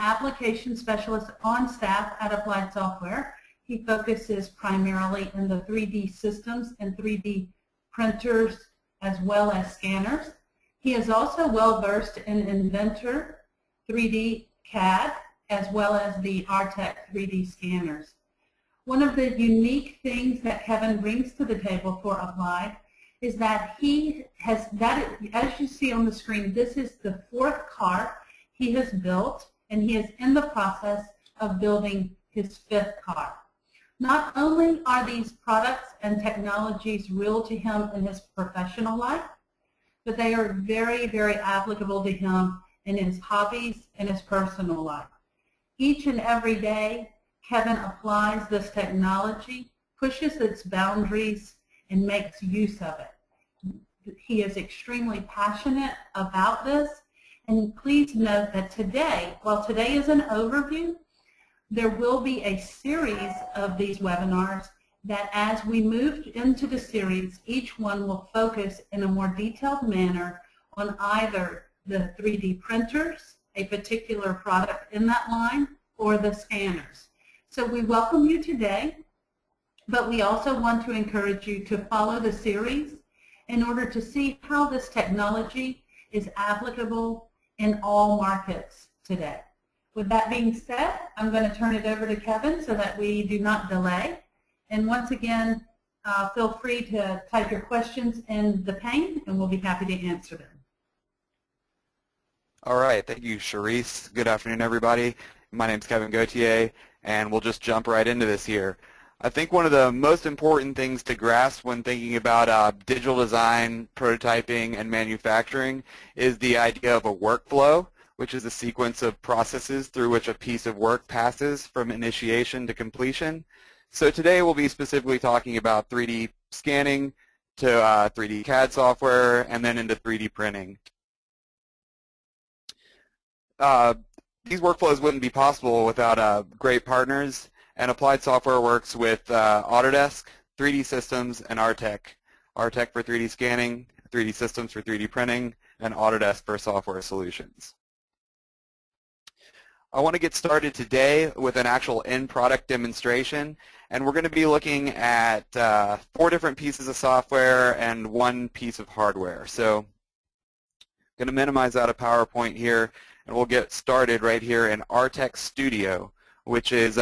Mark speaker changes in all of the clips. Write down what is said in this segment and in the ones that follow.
Speaker 1: application specialist on staff at Applied Software. He focuses primarily in the 3D systems and 3D printers as well as scanners. He is also well versed in Inventor 3D CAD as well as the Artec 3D scanners. One of the unique things that Kevin brings to the table for Applied is that he has, as you see on the screen, this is the 4th car he has built, and he is in the process of building his 5th car. Not only are these products and technologies real to him in his professional life, but they are very, very applicable to him in his hobbies and his personal life. Each and every day, Kevin applies this technology, pushes its boundaries, and makes use of it. He is extremely passionate about this, and please note that today, while today is an overview, there will be a series of these webinars that as we move into the series, each one will focus in a more detailed manner on either the 3D printers, a particular product in that line, or the scanners. So we welcome you today, but we also want to encourage you to follow the series in order to see how this technology is applicable in all markets today. With that being said, I'm going to turn it over to Kevin so that we do not delay. And once again, feel free to type your questions in the pane, and we'll be happy to answer them.
Speaker 2: All right, thank you, Charisse. Good afternoon, everybody. My name is Kevin Gauthier, and we'll just jump right into this here. I think one of the most important things to grasp when thinking about digital design, prototyping, and manufacturing is the idea of a workflow, which is a sequence of processes through which a piece of work passes from initiation to completion. So today we'll be specifically talking about 3D scanning to 3D CAD software and then into 3D printing. These workflows wouldn't be possible without great partners, and Applied Software works with Autodesk, 3D Systems, and Artec. Artec for 3D scanning, 3D Systems for 3D printing, and Autodesk for software solutions. I want to get started today with an actual end product demonstration, and we're going to be looking at 4 different pieces of software and 1 piece of hardware. So I'm going to minimize out of PowerPoint here, and we'll get started right here in Artec Studio, which is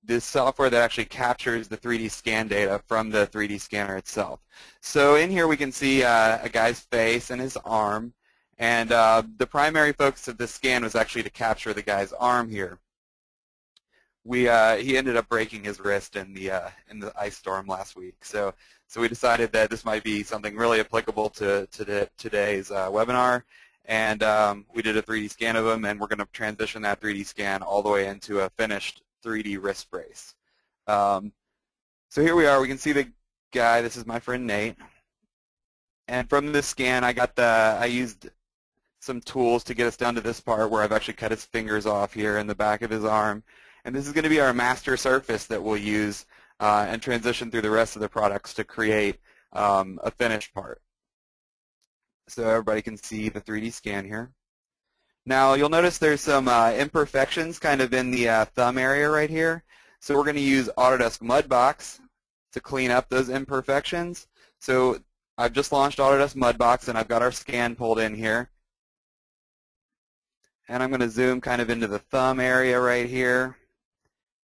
Speaker 2: this software that actually captures the 3D scan data from the 3D scanner itself. So in here we can see a guy's face and his arm. And the primary focus of this scan was actually to capture the guy's arm here. He ended up breaking his wrist in the ice storm last week. So we decided that this might be something really applicable to today's webinar. And we did a 3D scan of him, and we're going to transition that 3D scan all the way into a finished 3D wrist brace. So here we are. We can see the guy. This is my friend Nate. And from this scan, I used some tools to get us down to this part where I've actually cut his fingers off here in the back of his arm. And this is going to be our master surface that we'll use and transition through the rest of the products to create a finished part. So everybody can see the 3D scan here. Now you'll notice there's some imperfections kind of in the thumb area right here. So we're going to use Autodesk Mudbox to clean up those imperfections. So I've just launched Autodesk Mudbox, and I've got our scan pulled in here. And I'm going to zoom kind of into the thumb area right here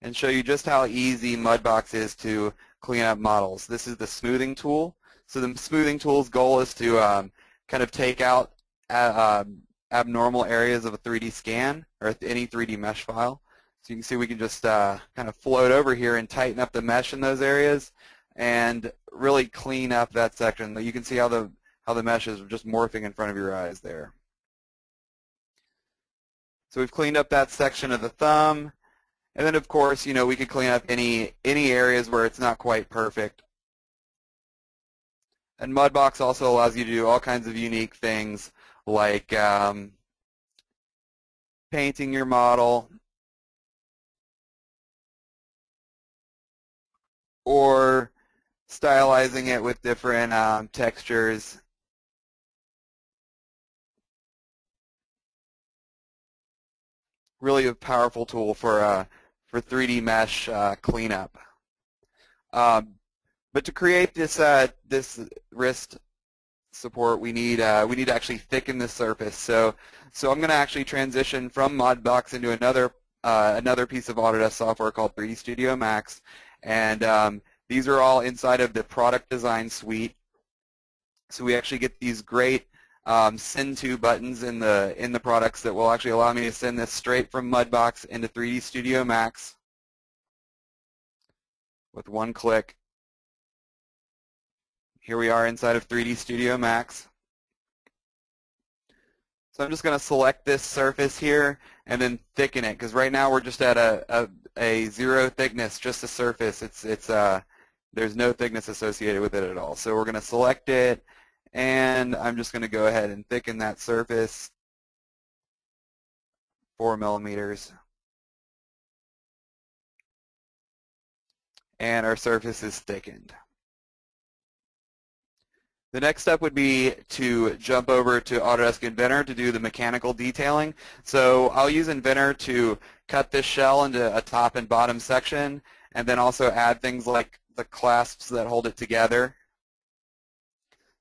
Speaker 2: and show you just how easy Mudbox is to clean up models. This is the smoothing tool. So the smoothing tool's goal is to kind of take out abnormal areas of a 3D scan or any 3D mesh file. So you can see we can just kind of float over here and tighten up the mesh in those areas and really clean up that section. You can see how the mesh is just morphing in front of your eyes there. So we've cleaned up that section of the thumb, and then of course, we could clean up any areas where it's not quite perfect. And Mudbox also allows you to do all kinds of unique things like painting your model or stylizing it with different textures. really a powerful tool for 3D mesh cleanup. But to create this this wrist support, we need to actually thicken the surface. So I'm going to actually transition from Modbox into another piece of Autodesk software called 3D Studio Max, and these are all inside of the product design suite. So we actually get these great send to buttons in the products that will actually allow me to send this straight from Modbox into 3D Studio Max with one click. Here we are inside of 3D Studio Max. So I'm just going to select this surface here and then thicken it, because right now we're just at a zero thickness, just a surface. There's no thickness associated with it at all. So we're going to select it, and I'm just going to go ahead and thicken that surface 4 millimeters. And our surface is thickened. The next step would be to jump over to Autodesk Inventor to do the mechanical detailing. So I'll use Inventor to cut this shell into a top and bottom section, and then also add things like the clasps that hold it together.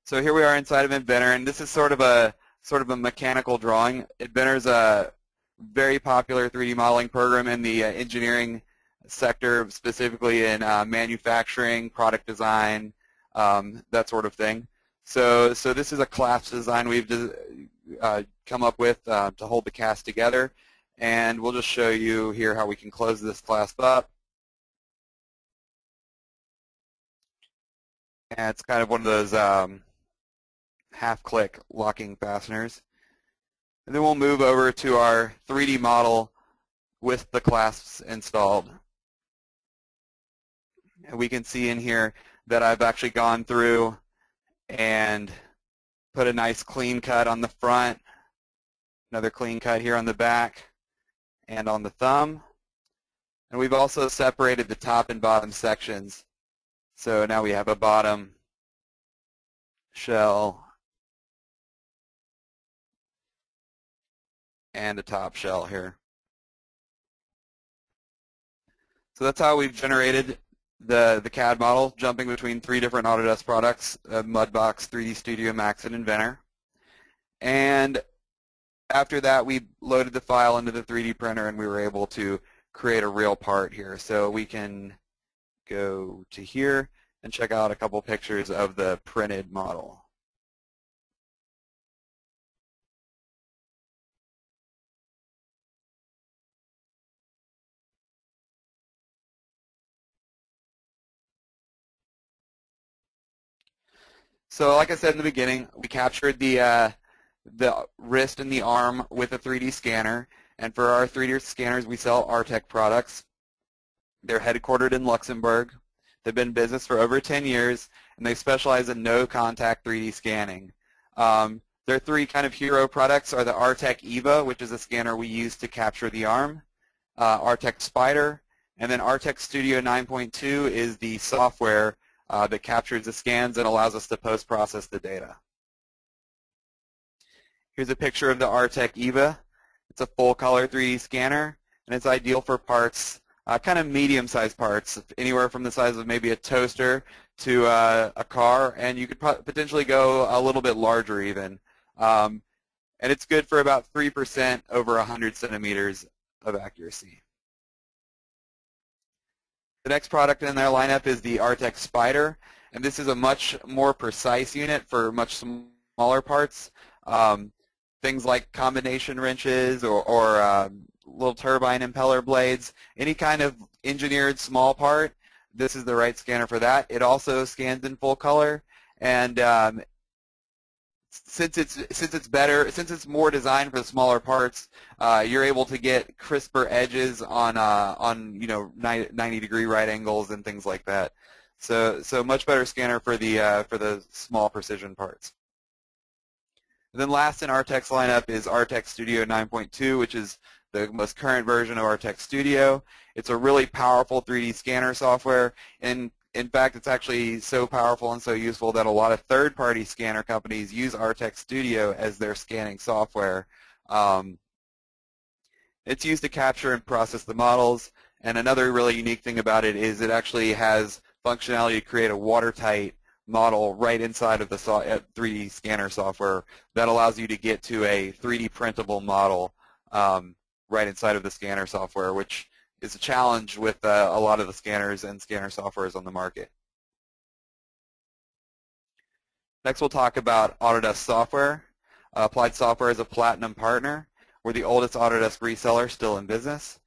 Speaker 2: So here we are inside of Inventor, and this is sort of a mechanical drawing. Inventor is a very popular 3D modeling program in the engineering sector, specifically in manufacturing, product design, that sort of thing. So this is a clasp design we've come up with to hold the cast together, and we'll just show you here how we can close this clasp up. And it's kind of one of those half-click locking fasteners. And then we'll move over to our 3D model with the clasps installed. And we can see in here that I've actually gone through and put a nice clean cut on the front, another clean cut here on the back and on the thumb. And we've also separated the top and bottom sections. So now we have a bottom shell and a top shell here. So that's how we've generated the CAD model, jumping between 3 different Autodesk products, Modbox, 3D Studio Max, and Inventor. And after that, we loaded the file into the 3D printer, and we were able to create a real part here. So we can go to here and check out a couple pictures of the printed model. So like I said in the beginning, we captured the wrist and the arm with a 3D scanner. And for our 3D scanners, we sell Artec products. They're headquartered in Luxembourg. They've been in business for over 10 years, and they specialize in no-contact 3D scanning. Their 3 kind of hero products are the Artec EVA, which is a scanner we use to capture the arm, Artec Spider, and then Artec Studio 9.2 is the software that captures the scans and allows us to post-process the data. Here's a picture of the Artec EVA. It's a full-color 3D scanner, and it's ideal for parts, kind of medium-sized parts, anywhere from the size of maybe a toaster to a car, and you could potentially go a little bit larger even. And it's good for about 3% over 100 centimeters of accuracy. The next product in their lineup is the Artec Spider, and this is a much more precise unit for much smaller parts. Things like combination wrenches or little turbine impeller blades, any kind of engineered small part, this is the right scanner for that. It also scans in full color, and since it's more designed for the smaller parts, you're able to get crisper edges on 90-degree right angles and things like that. So much better scanner for the small precision parts. And then last in Artec's lineup is Artec Studio 9.2, which is the most current version of Artec Studio. It's a really powerful 3D scanner software, and in fact, it's actually so powerful and so useful that a lot of third-party scanner companies use Artec Studio as their scanning software. It's used to capture and process the models, and another really unique thing about it is it actually has functionality to create a watertight model right inside of the 3D scanner software that allows you to get to a 3D printable model right inside of the scanner software, which is a challenge with a lot of the scanners and scanner softwares on the market. Next, we'll talk about Autodesk Software. Applied Software is a platinum partner. We're the oldest Autodesk reseller still in business,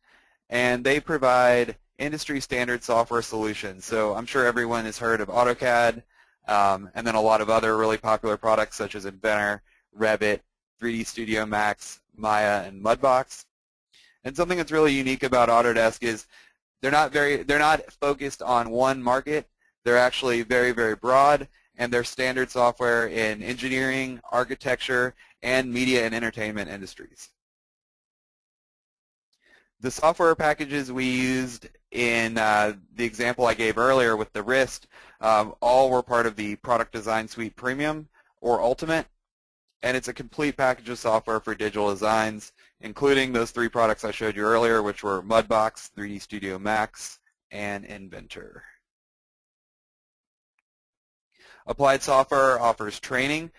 Speaker 2: and they provide industry standard software solutions. So I'm sure everyone has heard of AutoCAD, and then a lot of other really popular products such as Inventor, Revit, 3D Studio Max, Maya, and Mudbox. And something that's really unique about Autodesk is they're not focused on one market. They're actually very, very broad, and they're standard software in engineering, architecture, and media and entertainment industries. The software packages we used in the example I gave earlier with the wrist all were part of the Product Design Suite Premium or Ultimate, and it's a complete package of software for digital designs, including those 3 products I showed you earlier, which were Mudbox, 3D Studio Max, and Inventor. Applied Software offers training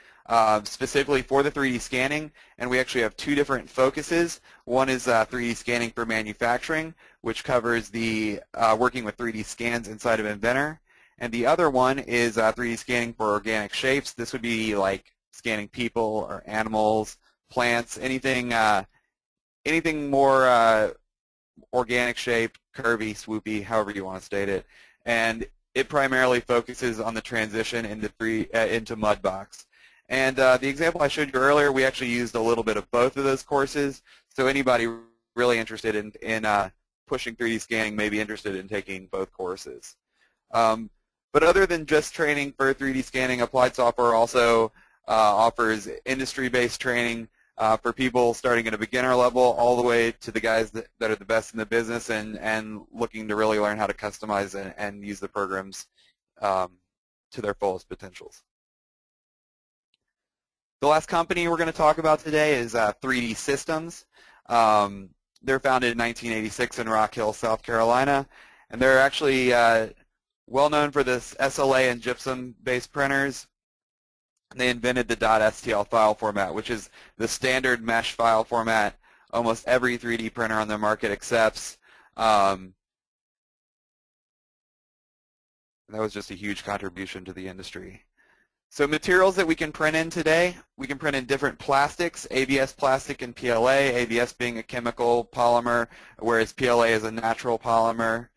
Speaker 2: specifically for the 3D scanning, and we actually have 2 different focuses. One is 3D scanning for manufacturing, which covers the working with 3D scans inside of Inventor, and the other one is 3D scanning for organic shapes. This would be like scanning people or animals, plants, anything more organic shape, curvy, swoopy, however you want to state it, and it primarily focuses on the transition into Mudbox. And the example I showed you earlier, we actually used a little bit of both of those courses, so anybody really interested in pushing 3D scanning may be interested in taking both courses. But other than just training for 3D scanning, Applied Software also offers industry-based training for people starting at a beginner level all the way to the guys that are the best in the business and looking to really learn how to customize and use the programs to their fullest potentials. The last company we're going to talk about today is 3D Systems. They're founded in 1986 in Rock Hill, South Carolina, and they're actually well known for this SLA and Gypsum-based printers. They invented the .stl file format, which is the standard mesh file format almost every 3D printer on the market accepts. That was just a huge contribution to the industry. So materials that we can print in today, we can print in different plastics, ABS plastic and PLA, ABS being a chemical polymer, whereas PLA is a natural polymer.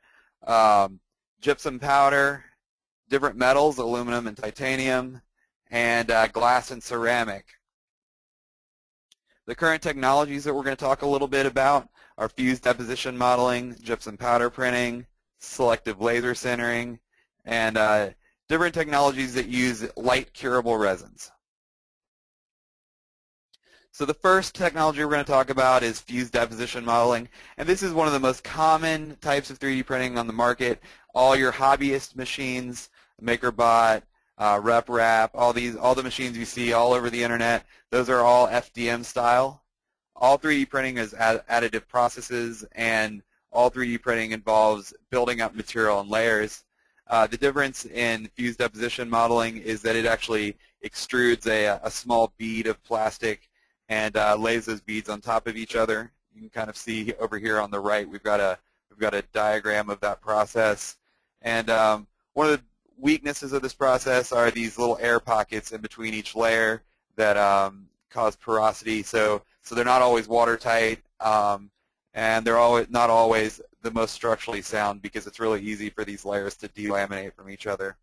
Speaker 2: Gypsum powder, different metals, aluminum and titanium, and glass and ceramic. The current technologies that we're going to talk a little bit about are fused deposition modeling, gypsum powder printing, selective laser sintering, and different technologies that use light curable resins. So the first technology we're going to talk about is fused deposition modeling, and this is one of the most common types of 3D printing on the market. All your hobbyist machines, MakerBot, RepRap, all the machines you see all over the internet, those are all FDM style. All 3D printing is additive processes, and all 3D printing involves building up material in layers. The difference in fused deposition modeling is that it actually extrudes a small bead of plastic and lays those beads on top of each other. You can kind of see over here on the right, we've got a diagram of that process. And one of the weaknesses of this process are these little air pockets in between each layer that cause porosity. So they're not always watertight, and they're not always the most structurally sound because it's really easy for these layers to delaminate from each other.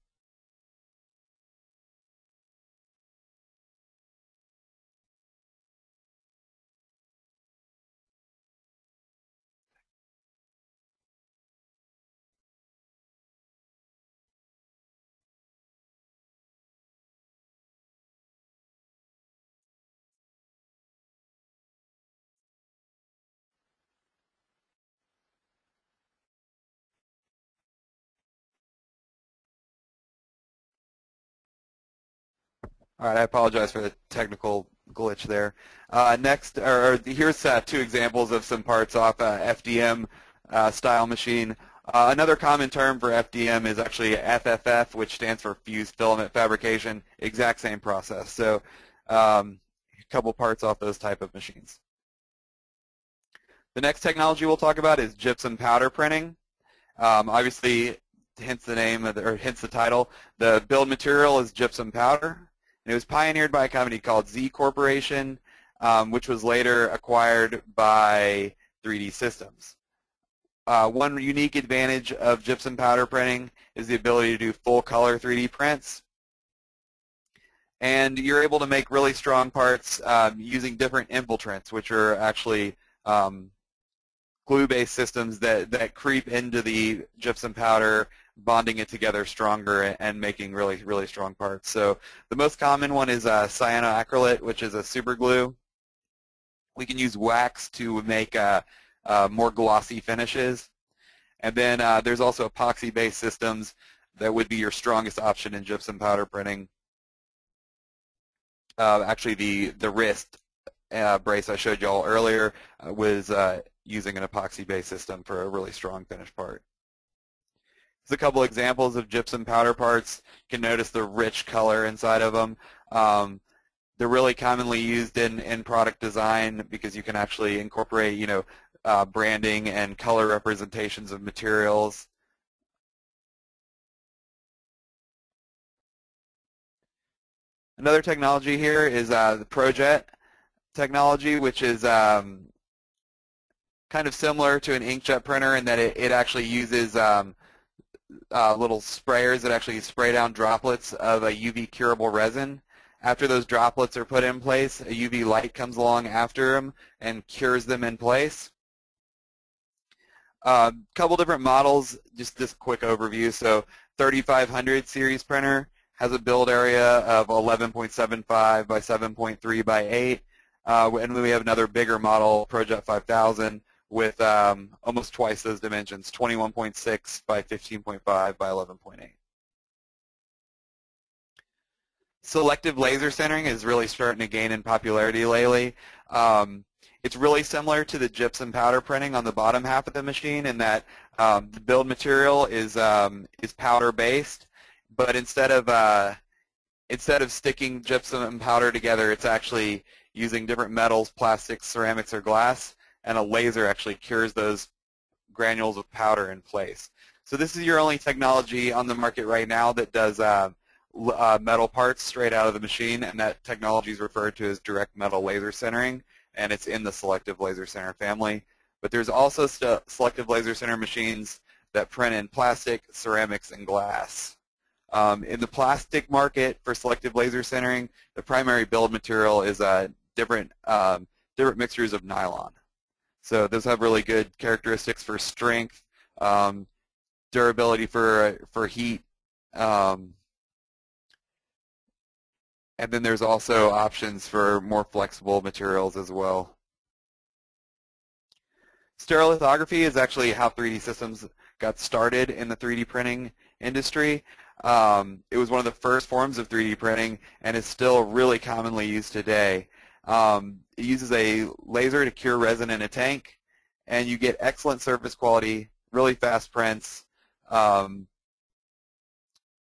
Speaker 2: All right, I apologize for the technical glitch there. Next, here's two examples of some parts off FDM style machine. Another common term for FDM is actually FFF, which stands for fused filament fabrication. Exact same process. So a couple parts off those type of machines. The next technology we'll talk about is gypsum powder printing. Obviously, hence the name, or hence the title. The build material is gypsum powder. And it was pioneered by a company called Z Corporation, which was later acquired by 3D Systems. One unique advantage of gypsum powder printing is the ability to do full color 3D prints. And you're able to make really strong parts using different infiltrants, which are actually glue-based systems that creep into the gypsum powder, bonding it together stronger and making really, really strong parts. So the most common one is cyanoacrylate, which is a super glue. We can use wax to make more glossy finishes. And then there's also epoxy-based systems that would be your strongest option in gypsum powder printing. Actually, the wrist brace I showed you all earlier was using an epoxy-based system for a really strong finished part. There's a couple examples of gypsum powder parts. You can notice the rich color inside of them. They're really commonly used in product design because you can actually incorporate, branding and color representations of materials. Another technology here is the Projet technology, which is kind of similar to an inkjet printer in that it actually uses little sprayers that actually spray down droplets of a UV curable resin. After those droplets are put in place, a UV light comes along after them and cures them in place. Couple different models, just this quick overview. So 3500 series printer has a build area of 11.75 by 7.3 by 8. And then we have another bigger model, Projet 5000, with almost twice those dimensions, 21.6 by 15.5 by 11.8. Selective laser sintering is really starting to gain in popularity lately. It's really similar to the gypsum powder printing on the bottom half of the machine in that the build material is powder-based, but instead of sticking gypsum and powder together, it's actually using different metals, plastics, ceramics, or glass, and a laser actually cures those granules of powder in place. So this is your only technology on the market right now that does metal parts straight out of the machine, and that technology is referred to as direct metal laser sintering, and it's in the selective laser sinter family. But there's also selective laser sinter machines that print in plastic, ceramics, and glass. In the plastic market for selective laser sintering, the primary build material is different mixtures of nylon. So those have really good characteristics for strength, durability for heat, and then there's also options for more flexible materials as well. Stereolithography is actually how 3D Systems got started in the 3D printing industry. It was one of the first forms of 3D printing and is still really commonly used today. It uses a laser to cure resin in a tank, and you get excellent surface quality, really fast prints, and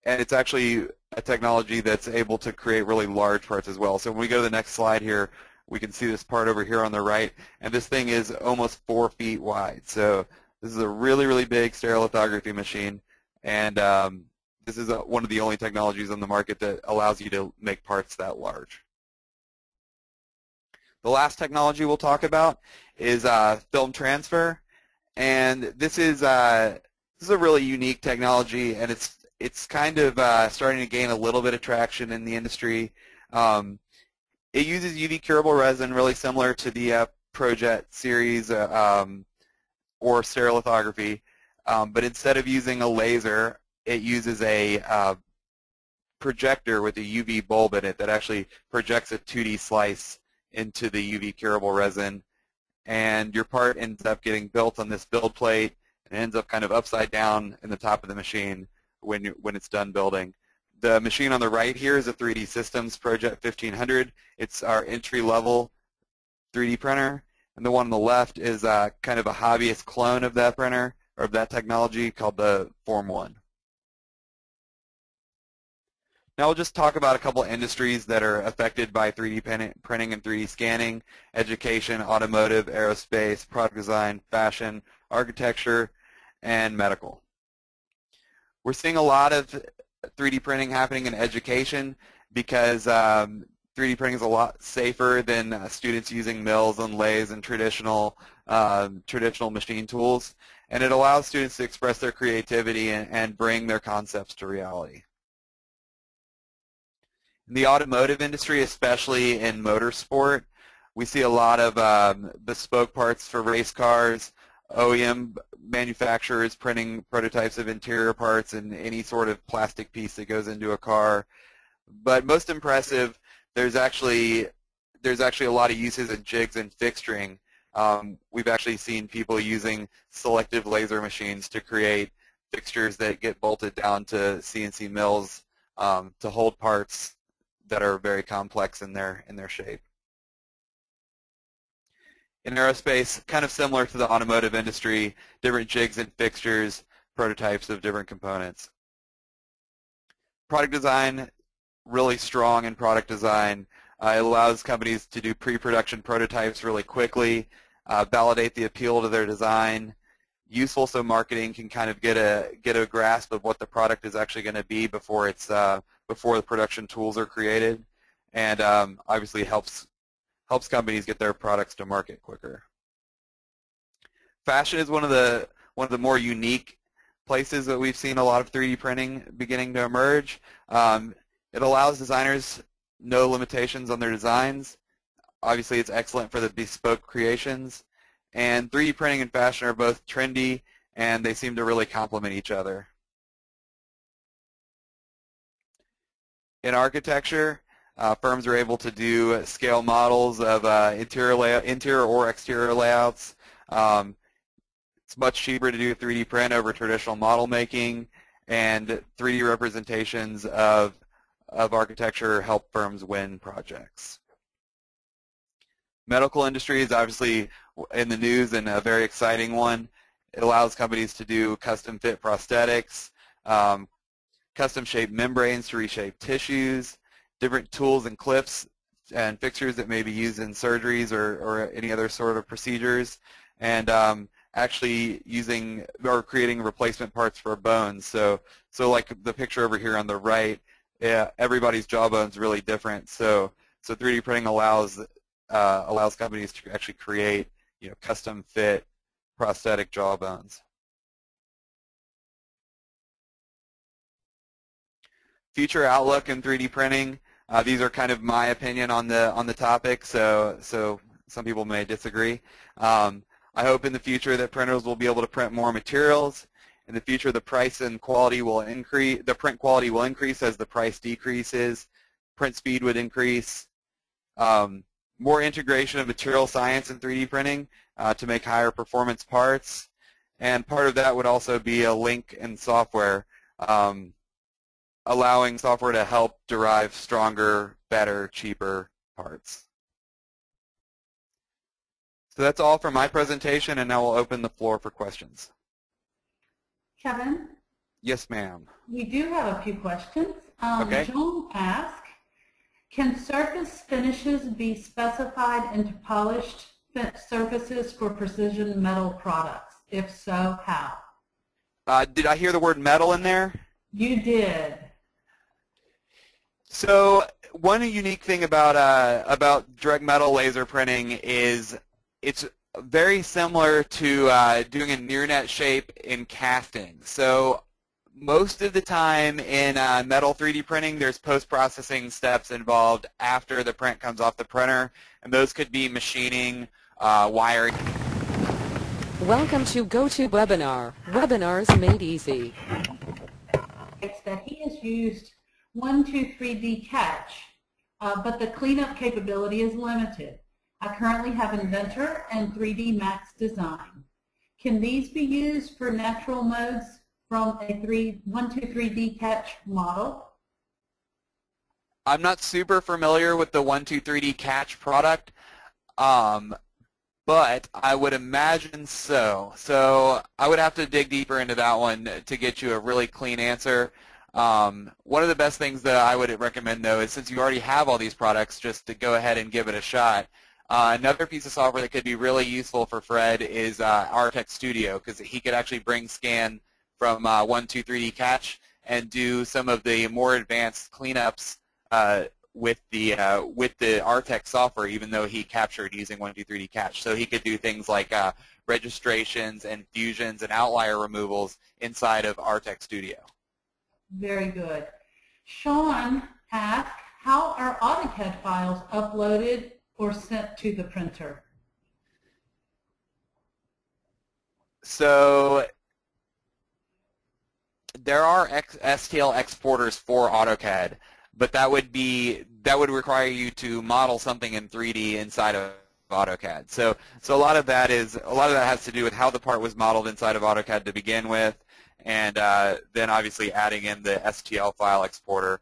Speaker 2: it's actually a technology that's able to create really large parts as well. So when we go to the next slide here, we can see this part over here on the right, and this thing is almost 4 feet wide. So this is a really, really big stereolithography machine, and this is one of the only technologies on the market that allows you to make parts that large. The last technology we'll talk about is film transfer, and this is a really unique technology, and it's kind of starting to gain a little bit of traction in the industry. It uses UV curable resin, really similar to the Projet series or stereolithography, but instead of using a laser, it uses a projector with a UV bulb in it that actually projects a 2D slice into the UV curable resin, and your part ends up getting built on this build plate and ends up kind of upside down in the top of the machine when it's done building. The machine on the right here is a 3D Systems Project 1500. It's our entry-level 3D printer. And the one on the left is kind of a hobbyist clone of that printer, or of that technology, called the Form 1. Now we'll just talk about a couple of industries that are affected by 3D printing and 3D scanning: education, automotive, aerospace, product design, fashion, architecture, and medical. We're seeing a lot of 3D printing happening in education because 3D printing is a lot safer than students using mills and lathes and traditional machine tools, and it allows students to express their creativity and bring their concepts to reality. In the automotive industry, especially in motorsport, we see a lot of bespoke parts for race cars, OEM manufacturers printing prototypes of interior parts and any sort of plastic piece that goes into a car. But most impressive, there's actually a lot of uses in jigs and fixturing. We've actually seen people using selective laser machines to create fixtures that get bolted down to CNC mills to hold parts that are very complex in their shape. In aerospace, kind of similar to the automotive industry, different jigs and fixtures, prototypes of different components. Product design, really strong in product design. It allows companies to do pre-production prototypes really quickly, validate the appeal to their design. Useful so marketing can kind of get a grasp of what the product is actually going to be before the production tools are created, and obviously helps companies get their products to market quicker. Fashion is one of the more unique places that we've seen a lot of 3D printing beginning to emerge. It allows designers no limitations on their designs. Obviously, it's excellent for the bespoke creations. And 3D printing and fashion are both trendy, and they seem to really complement each other. In architecture, firms are able to do scale models of interior or exterior layouts. It's much cheaper to do 3D print over traditional model making, and 3D representations of architecture help firms win projects. Medical industry is obviously in the news and a very exciting one. It allows companies to do custom fit prosthetics, custom shaped membranes to reshape tissues, different tools and clips and fixtures that may be used in surgeries or any other sort of procedures, and actually using or creating replacement parts for bones. So like the picture over here on the right, everybody's jawbone's really different. So 3D printing allows companies to actually create, custom fit prosthetic jawbones. Future outlook in 3D printing. These are kind of my opinion on the topic, so some people may disagree. I hope in the future that printers will be able to print more materials. In the future, the price and quality will increase. The print quality will increase as the price decreases. Print speed would increase. More integration of material science in 3D printing to make higher performance parts. And part of that would also be a link in software, allowing software to help derive stronger, better, cheaper parts. So that's all for my presentation, and now we'll open the floor for questions.
Speaker 1: Kevin?
Speaker 2: Yes, ma'am.
Speaker 1: We do have a few questions.
Speaker 2: Okay.
Speaker 1: Joan asks, can surface finishes be specified into polished surfaces for precision metal products? If so, how?
Speaker 2: Did I hear the word metal in there?
Speaker 1: You did.
Speaker 2: So one unique thing about direct metal laser printing is it's very similar to doing a near net shape in casting. So most of the time in metal 3D printing, there's post-processing steps involved after the print comes off the printer, and those could be machining, wiring.
Speaker 3: Welcome to GoToWebinar, Webinars Made Easy.
Speaker 1: That he has used 123D Catch, but the cleanup capability is limited. I currently have Inventor and 3D Max Design. Can these be used for natural modes from a 123D Catch model?
Speaker 2: I'm not super familiar with the 123D Catch product, but I would imagine so. So I would have to dig deeper into that one to get you a really clean answer. One of the best things that I would recommend, though, is since you already have all these products, just to go ahead and give it a shot. Another piece of software that could be really useful for Fred is Artec Studio, because he could actually bring scan from 123D Catch and do some of the more advanced cleanups with the Artec software, even though he captured using 123D Catch. So he could do things like registrations and fusions and outlier removals inside of Artec Studio.
Speaker 1: Very good. Sean asked, how are AutoCAD files uploaded or sent to the printer?
Speaker 2: So there are STL exporters for AutoCAD, but that would require you to model something in 3D inside of AutoCAD. So a lot of that has to do with how the part was modeled inside of AutoCAD to begin with, and then obviously adding in the STL file exporter.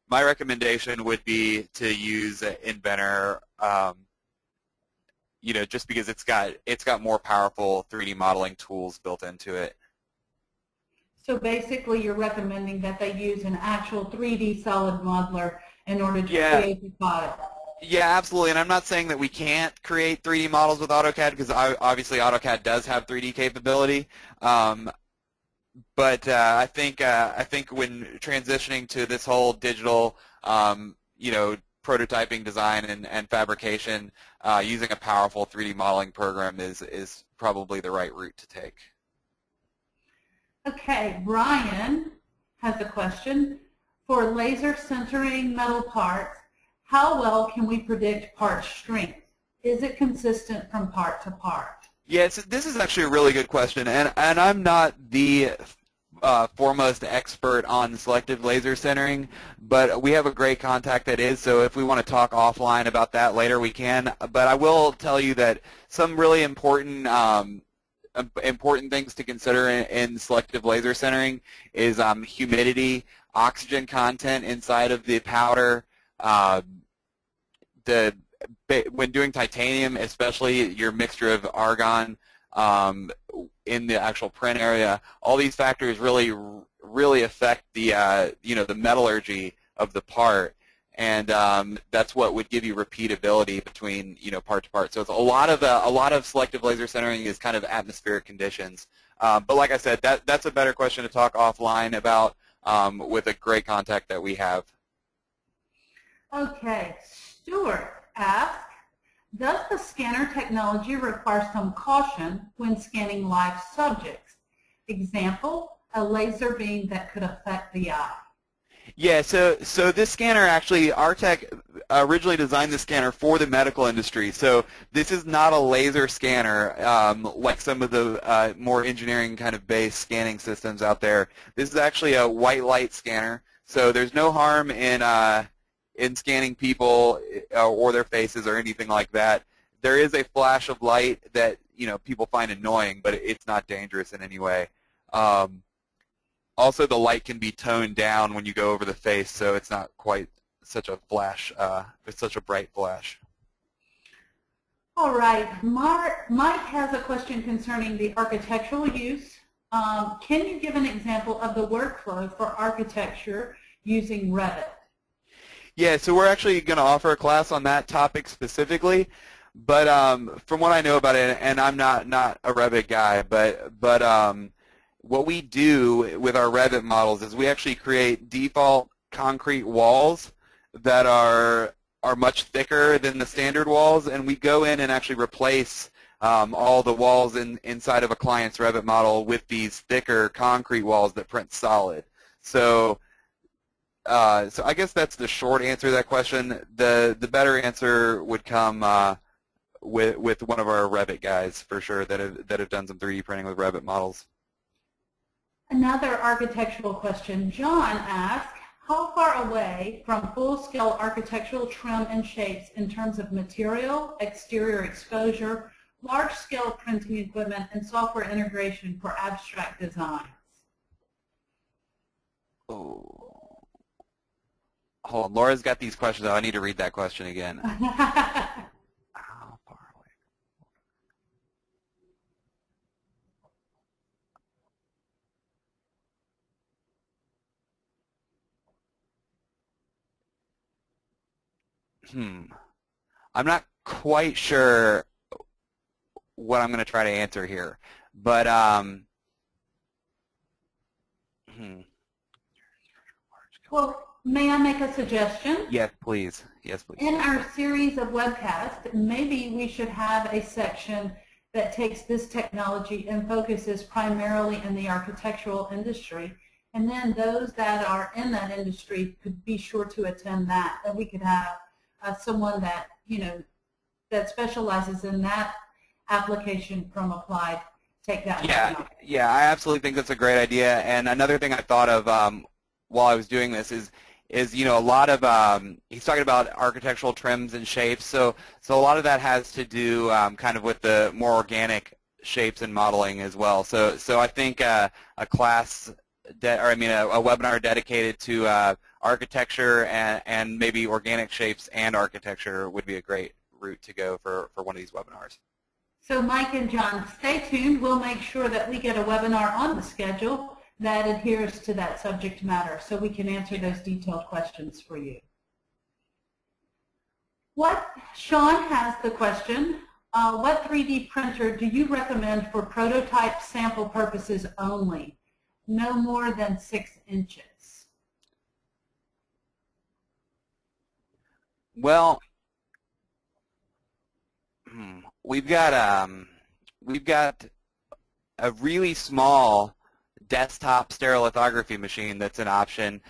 Speaker 2: My recommendation would be to use Inventor, just because it's got more powerful 3D modeling tools built into it.
Speaker 1: So basically you're recommending that they use an actual 3D solid modeler in order to create the file.
Speaker 2: Yeah, absolutely. And I'm not saying that we can't create 3D models with AutoCAD, because obviously AutoCAD does have 3D capability. But I think when transitioning to this whole digital, prototyping, design, and fabrication, using a powerful 3D modeling program is probably the right route to take.
Speaker 1: Okay, Brian has a question. For laser sintering metal parts, how well can we predict part strength? Is it consistent from part to part?
Speaker 2: Yes, this is actually a really good question, and I'm not the foremost expert on selective laser sintering, but we have a great contact that is, so if we want to talk offline about that later, we can. But I will tell you that some really important things to consider in selective laser sintering is humidity, oxygen content inside of the powder, when doing titanium, especially your mixture of argon in the actual print area. All these factors really affect the the metallurgy of the part, and that's what would give you repeatability between part to part. So it's a lot of selective laser sintering is kind of atmospheric conditions. But like I said, that's a better question to talk offline about with a great contact that we have.
Speaker 1: Okay, Stuart asks, does the scanner technology require some caution when scanning live subjects? Example, a laser beam that could affect the eye.
Speaker 2: Yeah, so this scanner actually, Artec originally designed the scanner for the medical industry. So this is not a laser scanner like some of the more engineering kind of based scanning systems out there. This is actually a white light scanner. So there's no harm in scanning people or their faces or anything like that. There is a flash of light that people find annoying, but it's not dangerous in any way. Also, the light can be toned down when you go over the face, so it's not quite such a flash. It's such a bright flash.
Speaker 1: All right, Mike has a question concerning the architectural use. Can you give an example of the workflow for architecture using Revit?
Speaker 2: Yeah, so we're actually going to offer a class on that topic specifically, but from what I know about it, and I'm not a Revit guy, but what we do with our Revit models is we actually create default concrete walls that are much thicker than the standard walls, and we go in and actually replace all the walls inside of a client's Revit model with these thicker concrete walls that print solid. So I guess that's the short answer to that question. The better answer would come with one of our Revit guys for sure that have done some 3D printing with Revit models.
Speaker 1: Another architectural question. John asks, how far away from full-scale architectural trim and shapes in terms of material, exterior exposure, large-scale printing equipment, and software integration for abstract designs?
Speaker 2: Oh. Hold on, Laura's got these questions. Oh, I need to read that question again. How far away? I'm not quite sure what I'm going to try to answer here, but
Speaker 1: Well, may I make a suggestion?
Speaker 2: Yes, please. Yes, please.
Speaker 1: In our series of webcasts, maybe we should have a section that takes this technology and focuses primarily in the architectural industry. And then those that are in that industry could be sure to attend that. And we could have someone that, that specializes in that application from Applied take that.
Speaker 2: Yeah, I absolutely think that's a great idea. And another thing I thought of while I was doing this is a lot of he's talking about architectural trims and shapes. So a lot of that has to do kind of with the more organic shapes and modeling as well. So I think a class a webinar dedicated to architecture and maybe organic shapes and architecture would be a great route to go for one of these webinars.
Speaker 1: So Mike and John, stay tuned. We'll make sure that we get a webinar on the schedule that adheres to that subject matter so we can answer those detailed questions for you. Sean has the question, what 3D printer do you recommend for prototype sample purposes only? No more than 6 inches.
Speaker 2: Well, we've got a really small desktop stereolithography machine that's an option.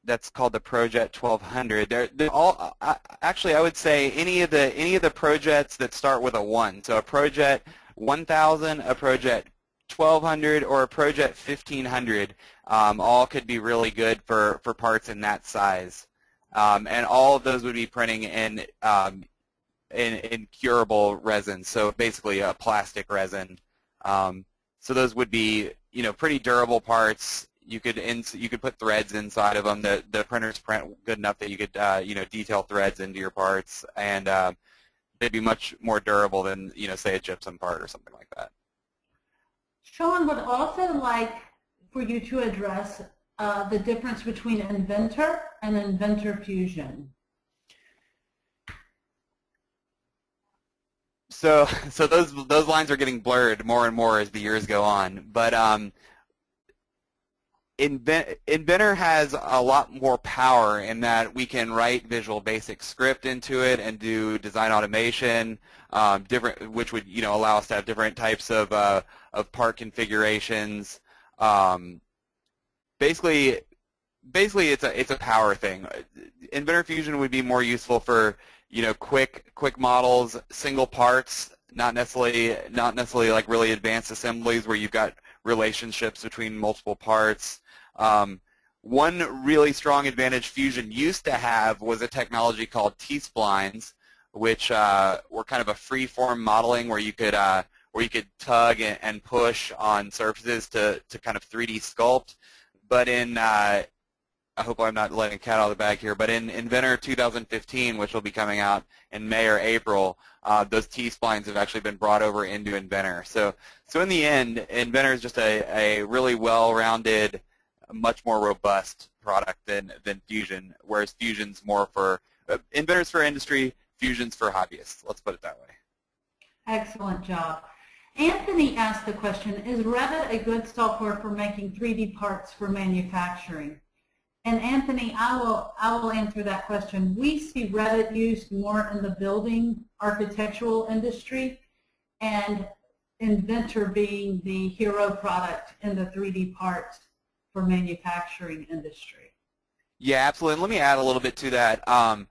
Speaker 2: That's called the Projet 1200. They're all actually, I would say any of the projects that start with a 1. So a Projet 1000, a Projet 1200, or a Projet 1500, all could be really good for parts in that size. And all of those would be printing in curable resin, so basically a plastic resin. So those would be, pretty durable parts. You could put threads inside of them. The printers print good enough that you could, detail threads into your parts, and they'd be much more durable than, say a gypsum part or something like that.
Speaker 1: Sean would also like for you to address the difference between Inventor and Inventor Fusion.
Speaker 2: So those lines are getting blurred more and more as the years go on. But Inventor has a lot more power in that we can write Visual Basic script into it and do design automation, which would allow us to have different types of part configurations. Basically it's a power thing. Inventor Fusion would be more useful for quick models, single parts, not necessarily like really advanced assemblies where you've got relationships between multiple parts. One really strong advantage Fusion used to have was a technology called T-splines, which were kind of a free-form modeling where you could tug and push on surfaces to kind of 3D sculpt. But I hope I'm not letting a cat out of the bag here, but in Inventor 2015, which will be coming out in May or April, those T-splines have actually been brought over into Inventor. So in the end, Inventor is just a really well-rounded, much more robust product than Fusion, whereas Fusion's more for, Inventor's for industry, Fusion's for hobbyists. Let's put it that way.
Speaker 1: Excellent job. Anthony asked the question, is Revit a good software for making 3D parts for manufacturing? And Anthony, I will answer that question. We see Revit used more in the building architectural industry, and Inventor being the hero product in the 3D parts for manufacturing industry.
Speaker 2: Yeah, absolutely. And let me add a little bit to that. And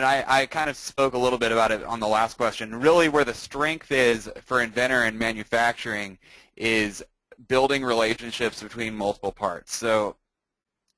Speaker 2: I kind of spoke a little bit about it on the last question. Really where the strength is for Inventor and manufacturing is building relationships between multiple parts.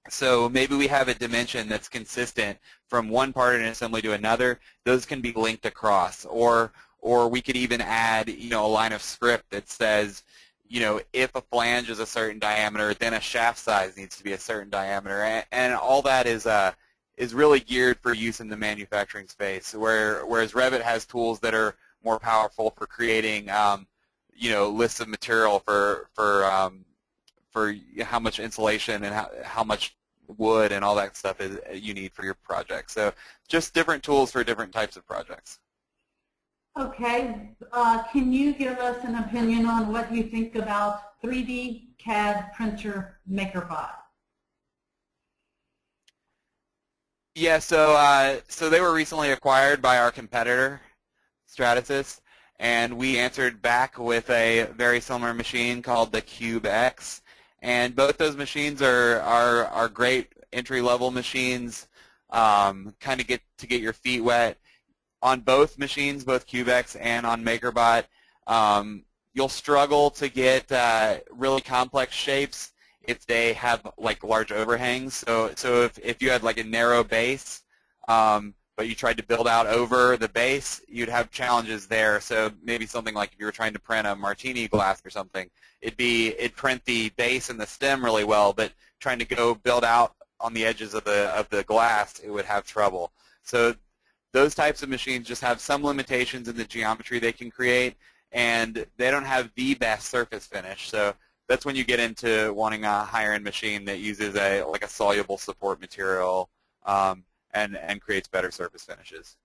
Speaker 2: So maybe we have a dimension that's consistent from one part in an assembly to another. Those can be linked across, or we could even add a line of script that says, if a flange is a certain diameter, then a shaft size needs to be a certain diameter, and all that is really geared for use in the manufacturing space. Whereas Revit has tools that are more powerful for creating, lists of material for how much insulation and how much wood and all that stuff you need for your project. So just different tools for different types of projects.
Speaker 1: Okay. Can you give us an opinion on what you think about 3D CAD printer MakerBot?
Speaker 2: Yeah, so they were recently acquired by our competitor, Stratasys, and we answered back with a very similar machine called the Cube X. And both those machines are great entry-level machines, kind of get your feet wet. On both machines, both CubeX and on MakerBot, you'll struggle to get really complex shapes if they have like large overhangs. So if you had like a narrow base, but you tried to build out over the base, you'd have challenges there. So maybe something like if you were trying to print a martini glass or something, it'd print the base and the stem really well, but trying to go build out on the edges of the glass, it would have trouble. So those types of machines just have some limitations in the geometry they can create, and they don't have the best surface finish. So that's when you get into wanting a higher-end machine that uses like a soluble support material and creates better surface finishes.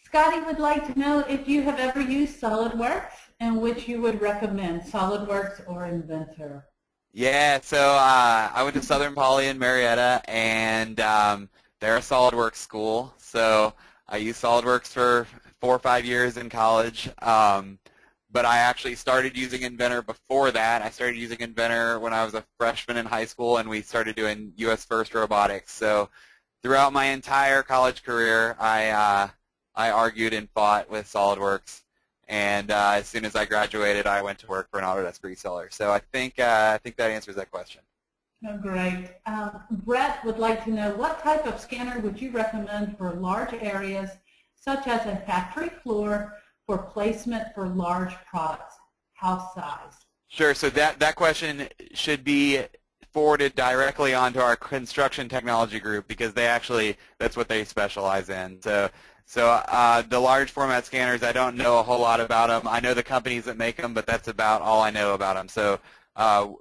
Speaker 1: Scotty would like to know if you have ever used SolidWorks and which you would recommend, SolidWorks or Inventor.
Speaker 2: Yeah, so I went to Southern Poly in Marietta, and they're a SolidWorks school. So I used SolidWorks for 4 or 5 years in college, but I actually started using Inventor before that. I started using Inventor when I was a freshman in high school, and we started doing US First Robotics. So throughout my entire college career, I argued and fought with SolidWorks, and as soon as I graduated, I went to work for an Autodesk reseller. So I think that answers that question.
Speaker 1: Oh, great. Brett would like to know what type of scanner would you recommend for large areas, such as a factory floor, for placement for large products, house size? Sure.
Speaker 2: So that question should be forwarded directly onto our construction technology group, because that's what they specialize in. So the large format scanners, I don't know a whole lot about them. I know the companies that make them, but that's about all I know about them. So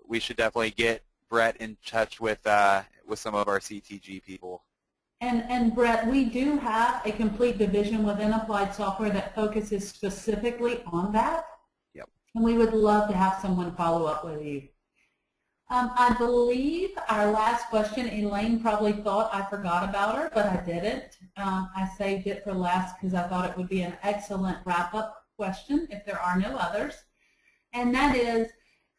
Speaker 2: we should definitely get Brett in touch with some of our CTG people.
Speaker 1: And Brett, we do have a complete division within Applied Software that focuses specifically on that.
Speaker 2: Yep. And
Speaker 1: we would love to have someone follow up with you. I believe our last question, Elaine probably thought I forgot about her, but I didn't. I saved it for last because I thought it would be an excellent wrap-up question if there are no others. And that is,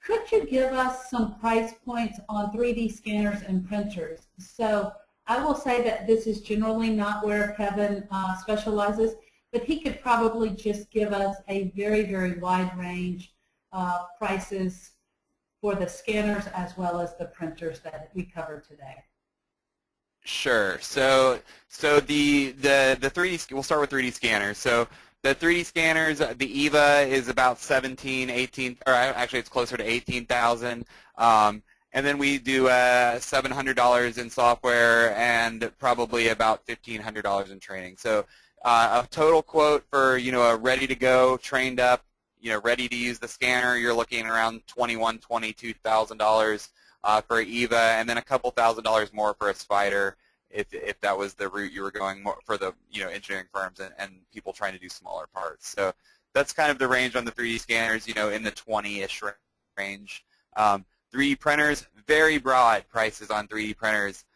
Speaker 1: could you give us some price points on 3D scanners and printers? So I will say that this is generally not where Kevin specializes, but he could probably just give us a very, very wide range of prices for the scanners as well as the printers that we covered today.
Speaker 2: Sure. So the 3D, we'll start with 3D scanners. So the 3D scanners, the EVA is about 17, 18, or actually it's closer to 18,000. And then we do $700 in software and probably about $1,500 in training. So a total quote for a ready-to-go, trained-up, ready to use the scanner, you're looking around $21,000, $22,000 for an EVA, and then a couple $1,000s more for a Spider, if that was the route you were going more for the engineering firms and people trying to do smaller parts. So that's kind of the range on the 3D scanners, in the 20-ish range. 3D printers, very broad prices on 3D printers.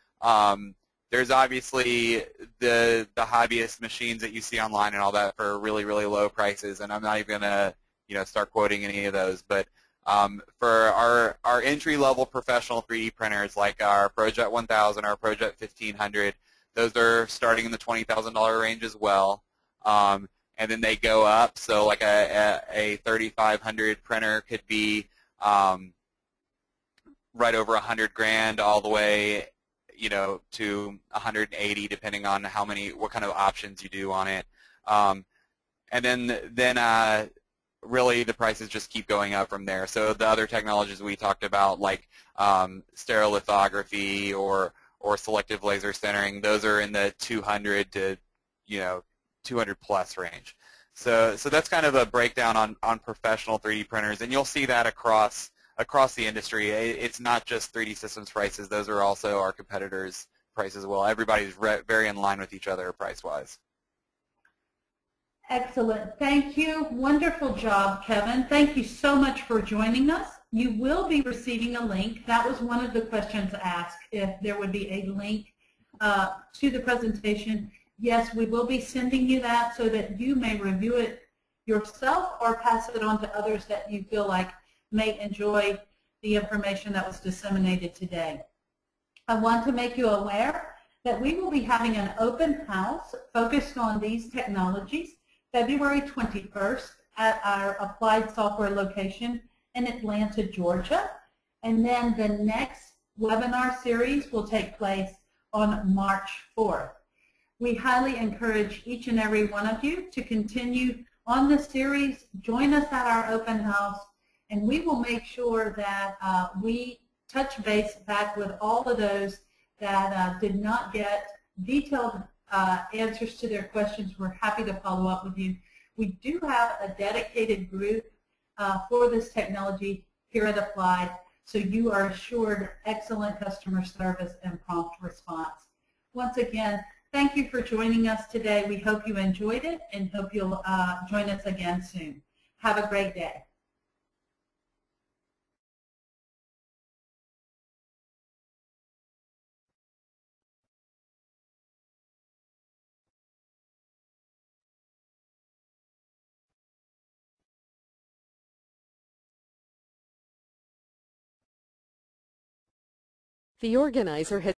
Speaker 2: There's obviously the hobbyist machines that you see online and all that for really, really low prices, and I'm not even going to start quoting any of those. But for our entry-level professional 3D printers, like our Projet 1000, our Projet 1500, those are starting in the $20,000 range as well. And then they go up. So like a 3500 printer could be right over 100 grand all the way to 180, depending on what kind of options you do on it. And then really the prices just keep going up from there. So the other technologies we talked about, like stereolithography or selective laser sintering, those are in the 200 to 200 plus range. So that's kind of a breakdown on professional 3D printers, and you'll see that across the industry. It's not just 3D Systems prices; those are also our competitors' prices as well. Everybody's very in line with each other price-wise.
Speaker 1: Excellent. Thank you. Wonderful job, Kevin. Thank you so much for joining us. You will be receiving a link. That was one of the questions asked, if there would be a link to the presentation. Yes, we will be sending you that so that you may review it yourself or pass it on to others that you feel like may enjoy the information that was disseminated today. I want to make you aware that we will be having an open house focused on these technologies February 21st at our Applied Software location in Atlanta, Georgia. And then the next webinar series will take place on March 4th. We highly encourage each and every one of you to continue on this series. Join us at our open house, and we will make sure that we touch base back with all of those that did not get detailed answers to their questions. We're happy to follow up with you. We do have a dedicated group for this technology here at Applied, so you are assured excellent customer service and prompt response. Once again, thank you for joining us today. We hope you enjoyed it and hope you'll join us again soon. Have a great day.
Speaker 3: The organizer has